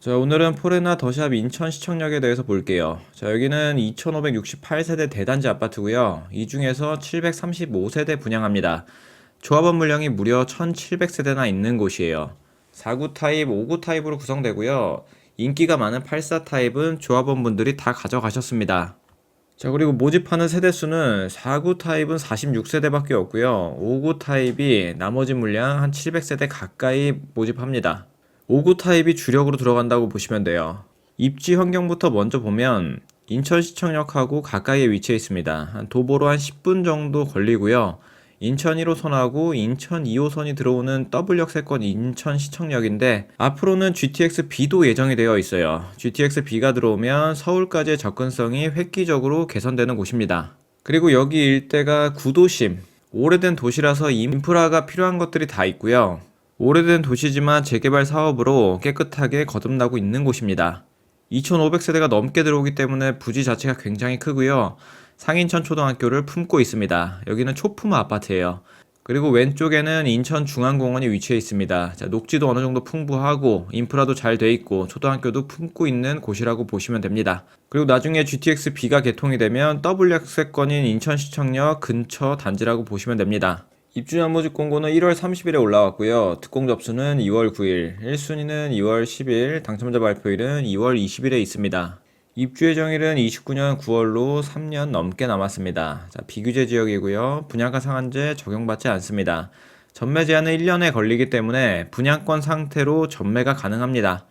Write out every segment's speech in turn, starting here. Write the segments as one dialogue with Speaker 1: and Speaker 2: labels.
Speaker 1: 자, 오늘은 포레나 더샵 인천 시청역에 대해서 볼게요. 자, 여기는 2568세대 대단지 아파트고요. 이 중에서 735세대 분양합니다. 조합원 물량이 무려 1700세대나 있는 곳이에요. 4구 타입, 5구 타입으로 구성되고요. 인기가 많은 84 타입은 조합원분들이 다 가져가셨습니다. 자, 그리고 모집하는 세대수는 4구 타입은 46세대밖에 없고요. 5구 타입이 나머지 물량 한 700세대 가까이 모집합니다. 5구 타입이 주력으로 들어간다고 보시면 돼요. 입지 환경부터 먼저 보면 인천시청역하고 가까이에 위치해 있습니다. 도보로 한 10분 정도 걸리고요. 인천 1호선하고 인천 2호선이 들어오는 W역세권 인천시청역인데 앞으로는 GTX-B도 예정이 되어 있어요. GTX-B가 들어오면 서울까지의 접근성이 획기적으로 개선되는 곳입니다. 그리고 여기 일대가 구도심, 오래된 도시라서 인프라가 필요한 것들이 다 있고요. 오래된 도시지만 재개발 사업으로 깨끗하게 거듭나고 있는 곳입니다. 2500세대가 넘게 들어오기 때문에 부지 자체가 굉장히 크고요. 상인천 초등학교를 품고 있습니다. 여기는 초품 아파트예요. 그리고 왼쪽에는 인천중앙공원이 위치해 있습니다. 자, 녹지도 어느 정도 풍부하고 인프라도 잘 돼 있고 초등학교도 품고 있는 곳이라고 보시면 됩니다. 그리고 나중에 GTX-B가 개통이 되면 W역세권인 인천시청역 근처 단지라고 보시면 됩니다. 입주자 모집 공고는 1월 30일에 올라왔고요. 특공 접수는 2월 9일, 1순위는 2월 10일, 당첨자 발표일은 2월 20일에 있습니다. 입주 예정일은 29년 9월로 3년 넘게 남았습니다. 자, 비규제 지역이고요. 분양가 상한제 적용받지 않습니다. 전매 제한은 1년에 걸리기 때문에 분양권 상태로 전매가 가능합니다.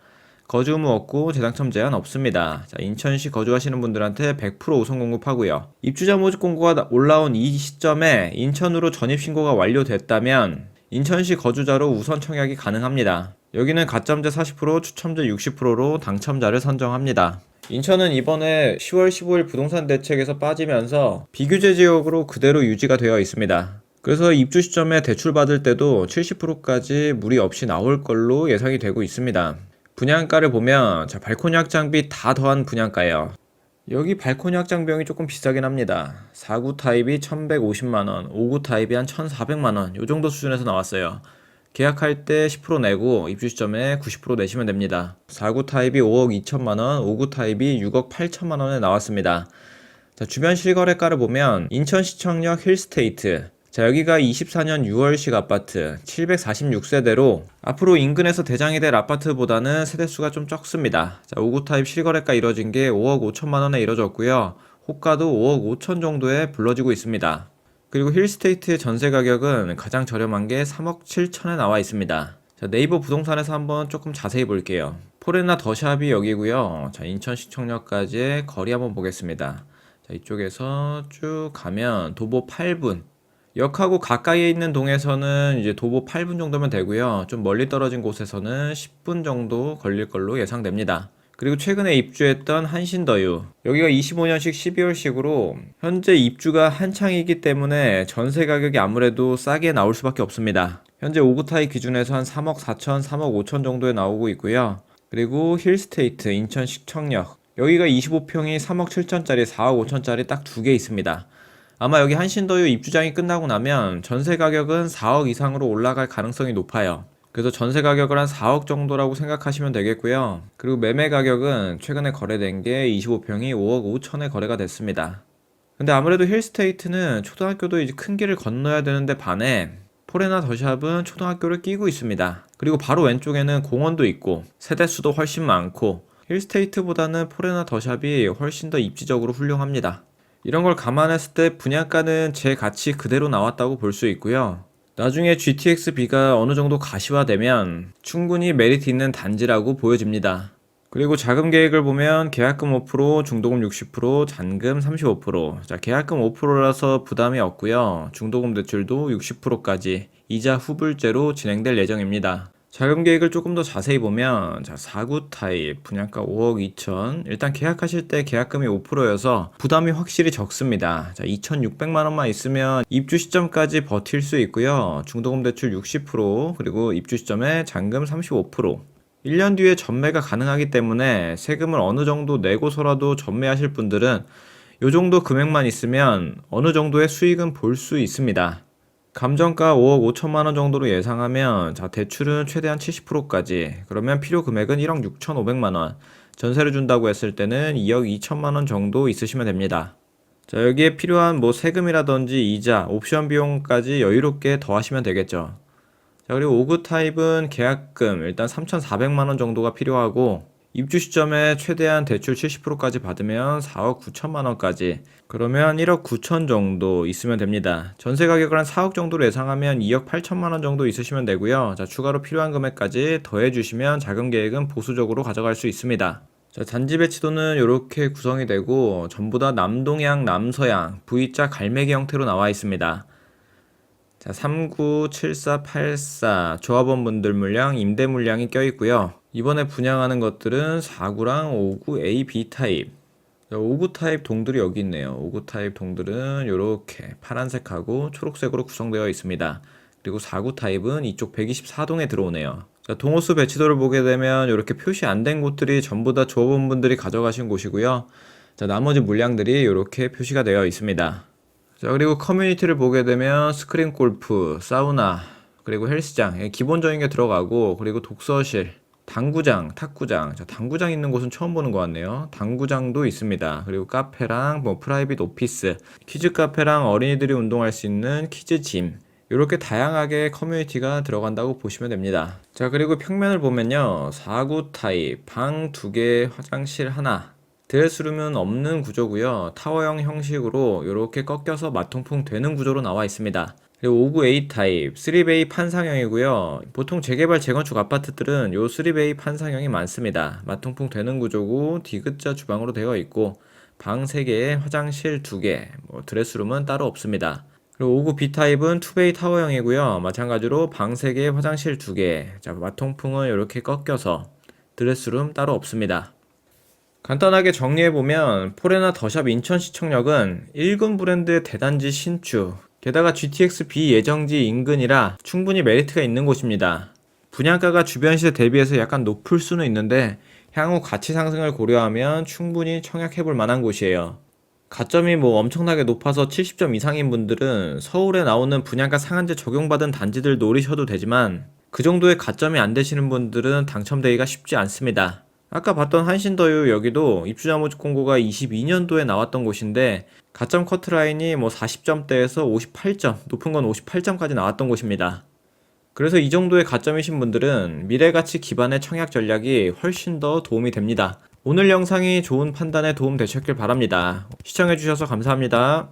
Speaker 1: 거주 의무 없고 재당첨 제한 없습니다. 자, 인천시 거주하시는 분들한테 100% 우선 공급하고요. 입주자 모집 공고가 올라온 이 시점에 인천으로 전입신고가 완료됐다면 인천시 거주자로 우선 청약이 가능합니다. 여기는 가점제 40%, 추첨제 60%로 당첨자를 선정합니다. 인천은 이번에 10월 15일 부동산 대책에서 빠지면서 비규제 지역으로 그대로 유지가 되어 있습니다. 그래서 입주 시점에 대출 받을 때도 70%까지 무리 없이 나올 걸로 예상이 되고 있습니다. 분양가를 보면 자, 발코니 확장비 다 더한 분양가예요. 여기 발코니 확장비용이 조금 비싸긴 합니다. 4구 타입이 1150만원, 5구 타입이 한 1400만원 요 정도 수준에서 나왔어요. 계약할 때 10% 내고 입주 시점에 90% 내시면 됩니다. 4구 타입이 5억 2천만원, 5구 타입이 6억 8천만원에 나왔습니다. 자, 주변 실거래가를 보면 인천시청역 힐스테이트, 자, 여기가 24년 6월식 아파트 746세대로 앞으로 인근에서 대장이 될 아파트보다는 세대수가 좀 적습니다. 자, 5구 타입 실거래가 이뤄진 게 5억 5천만원에 이뤄졌고요. 호가도 5억 5천 정도에 불러지고 있습니다. 그리고 힐스테이트의 전세 가격은 가장 저렴한 게 3억 7천에 나와 있습니다. 자, 네이버 부동산에서 한번 조금 자세히 볼게요. 포레나 더샵이 여기고요. 자, 인천시청역까지의 거리 한번 보겠습니다. 자, 이쪽에서 쭉 가면 도보 8분, 역하고 가까이에 있는 동에서는 이제 도보 8분 정도면 되고요. 좀 멀리 떨어진 곳에서는 10분 정도 걸릴 걸로 예상됩니다. 그리고 최근에 입주했던 한신더유, 여기가 25년식 12월식으로 현재 입주가 한창이기 때문에 전세 가격이 아무래도 싸게 나올 수밖에 없습니다. 현재 5구 타입 기준에서 한 3억 4천, 3억 5천 정도에 나오고 있고요. 그리고 힐스테이트 인천 시청역, 여기가 25평이 3억 7천짜리, 4억 5천짜리 딱 두 개 있습니다. 아마 여기 한신더유 입주장이 끝나고 나면 전세 가격은 4억 이상으로 올라갈 가능성이 높아요. 그래서 전세 가격을 한 4억 정도라고 생각하시면 되겠고요. 그리고 매매 가격은 최근에 거래된 게 25평이 5억 5천에 거래가 됐습니다. 근데 아무래도 힐스테이트는 초등학교도 이제 큰 길을 건너야 되는데 반해 포레나 더샵은 초등학교를 끼고 있습니다. 그리고 바로 왼쪽에는 공원도 있고 세대수도 훨씬 많고 힐스테이트보다는 포레나 더샵이 훨씬 더 입지적으로 훌륭합니다. 이런 걸 감안했을 때 분양가는 제 가치 그대로 나왔다고 볼 수 있고요. 나중에 GTX-B가 어느 정도 가시화되면 충분히 메리트 있는 단지라고 보여집니다. 그리고 자금 계획을 보면 계약금 5%, 중도금 60%, 잔금 35%. 자, 계약금 5%라서 부담이 없고요. 중도금 대출도 60%까지 이자 후불제로 진행될 예정입니다. 자금 계획을 조금 더 자세히 보면 자, 4구 타입 분양가 5억 2천, 일단 계약하실 때 계약금이 5%여서 부담이 확실히 적습니다. 자, 2,600만 원만 있으면 입주 시점까지 버틸 수 있고요. 중도금 대출 60%, 그리고 입주 시점에 잔금 35%. 1년 뒤에 전매가 가능하기 때문에 세금을 어느 정도 내고서라도 전매하실 분들은 요 정도 금액만 있으면 어느 정도의 수익은 볼 수 있습니다. 감정가 5억 5천만 원 정도로 예상하면 자 대출은 최대한 70%까지 그러면 필요 금액은 1억 6,500만 원 전세를 준다고 했을 때는 2억 2천만 원 정도 있으시면 됩니다. 자 여기에 필요한 뭐 세금이라든지 이자, 옵션 비용까지 여유롭게 더하시면 되겠죠. 자 그리고 5구 타입은 계약금 일단 3,400만 원 정도가 필요하고 입주 시점에 최대한 대출 70%까지 받으면 4억 9천만 원까지 그러면 1억 9천 정도 있으면 됩니다. 전세 가격을 한 4억 정도로 예상하면 2억 8천만 원 정도 있으시면 되고요. 자 추가로 필요한 금액까지 더해 주시면 자금 계획은 보수적으로 가져갈 수 있습니다. 자 단지 배치도는 이렇게 구성이 되고 전부 다 남동향, 남서향, V자 갈매기 형태로 나와 있습니다. 자, 39, 74, 84 조합원 분들 물량, 임대 물량이 껴있고요. 이번에 분양하는 것들은 49랑 59 A, B 타입. 59 타입 동들이 여기 있네요. 59 타입 동들은 이렇게 파란색하고 초록색으로 구성되어 있습니다. 그리고 49 타입은 이쪽 124동에 들어오네요. 자, 동호수 배치도를 보게 되면 이렇게 표시 안 된 곳들이 전부 다 조합원분들이 가져가신 곳이고요. 자, 나머지 물량들이 이렇게 표시가 되어 있습니다. 자, 그리고 커뮤니티를 보게 되면 스크린 골프, 사우나, 그리고 헬스장, 기본적인 게 들어가고, 그리고 독서실, 당구장, 탁구장. 자, 당구장 있는 곳은 처음 보는 것 같네요. 당구장도 있습니다. 그리고 카페랑 뭐 프라이빗 오피스, 키즈 카페랑 어린이들이 운동할 수 있는 키즈 짐. 이렇게 다양하게 커뮤니티가 들어간다고 보시면 됩니다. 자, 그리고 평면을 보면요. 4구 타입, 방 2개, 화장실 하나. 드레스룸은 없는 구조고요. 타워형 형식으로 이렇게 꺾여서 마통풍 되는 구조로 나와 있습니다. 그리고 59A 타입, 3베이 판상형이고요. 보통 재개발 재건축 아파트들은 요 3베이 판상형이 많습니다. 마통풍 되는 구조고 디귿자 주방으로 되어 있고 방 3개에 화장실 2개, 뭐 드레스룸은 따로 없습니다. 그리고 59B 타입은 2베이 타워형이고요. 마찬가지로 방 3개, 화장실 2개. 자, 마통풍은 이렇게 꺾여서 드레스룸 따로 없습니다. 간단하게 정리해보면 포레나 더샵 인천시청역은 1군 브랜드의 대단지 신축 게다가 GTX B 예정지 인근이라 충분히 메리트가 있는 곳입니다. 분양가가 주변 시세 대비해서 약간 높을 수는 있는데 향후 가치 상승을 고려하면 충분히 청약해볼 만한 곳이에요. 가점이 뭐 엄청나게 높아서 70점 이상인 분들은 서울에 나오는 분양가 상한제 적용받은 단지들 노리셔도 되지만 그 정도의 가점이 안 되시는 분들은 당첨되기가 쉽지 않습니다. 아까 봤던 한신더유 여기도 입주자모집 공고가 22년도에 나왔던 곳인데 가점 커트라인이 뭐 40점대에서 58점, 높은 건 58점까지 나왔던 곳입니다. 그래서 이 정도의 가점이신 분들은 미래가치 기반의 청약 전략이 훨씬 더 도움이 됩니다. 오늘 영상이 좋은 판단에 도움 되셨길 바랍니다. 시청해주셔서 감사합니다.